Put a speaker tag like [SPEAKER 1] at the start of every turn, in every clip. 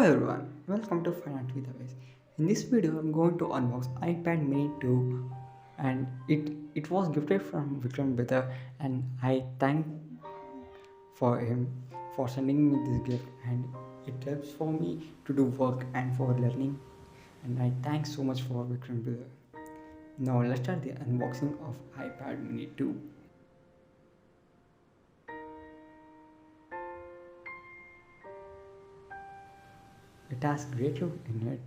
[SPEAKER 1] Hello everyone, welcome to Fine Art with Aways. In this video, I'm going to unbox iPad Mini 2 and it was gifted from Vikram and I thank for him for sending me this gift and it helps for me to do work and for learning and I thank so much for Vikram. Now let's start the unboxing of iPad Mini 2. It has great look in it.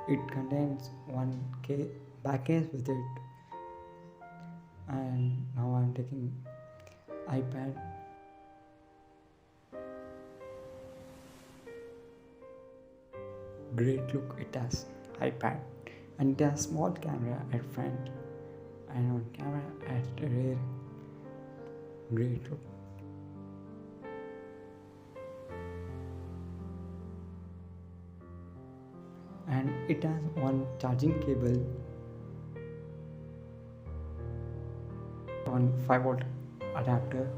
[SPEAKER 1] It contains one back case with it, and now I'm taking iPad. Great look it has iPad, and it has small camera at front, and on camera at the rear. Great look. And it has one charging cable on 5-volt adapter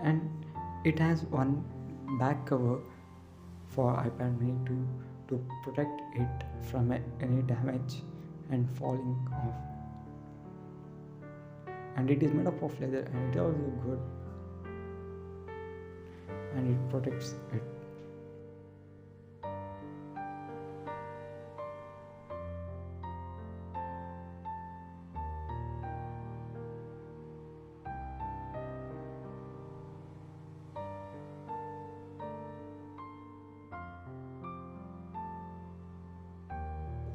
[SPEAKER 1] and it has one back cover for iPad Mini 2 to protect it from any damage and falling off. And it is made up of leather and it is also good and it protects it.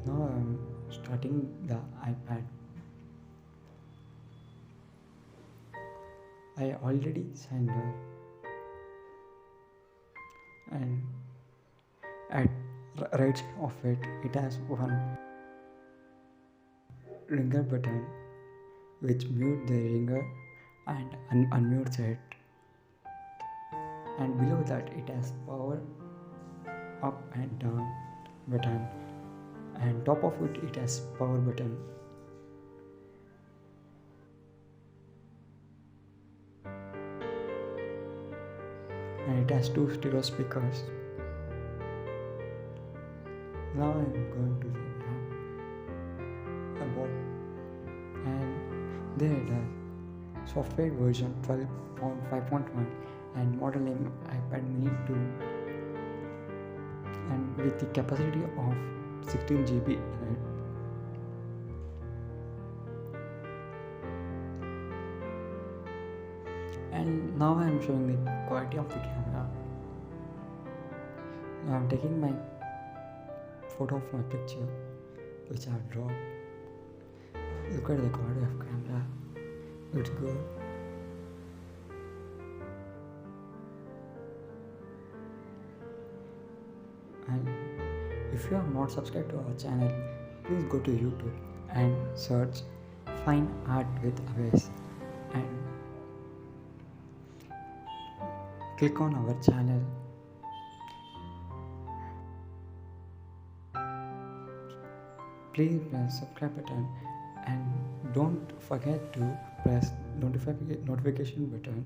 [SPEAKER 1] Now I'm starting the iPad. I already signed up and at right side of it has one ringer button which mute the ringer and unmutes it, and below that it has power up and down button, and top of it has power button. And it has two stereo speakers. Now I am going to the app about, and there it has software version 12.5.1 and model name iPad Mini 2 and with the capacity of 16 GB in it. And now I am showing the quality of the camera. Now I am taking my photo of my picture which I have drawn. Look at the quality of camera. It's good. And if you are not subscribed to our channel, please go to YouTube and search Fine Art with Aways and click on our channel. Please press subscribe button and don't forget to press notification button,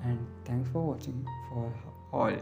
[SPEAKER 1] and thanks for watching for all.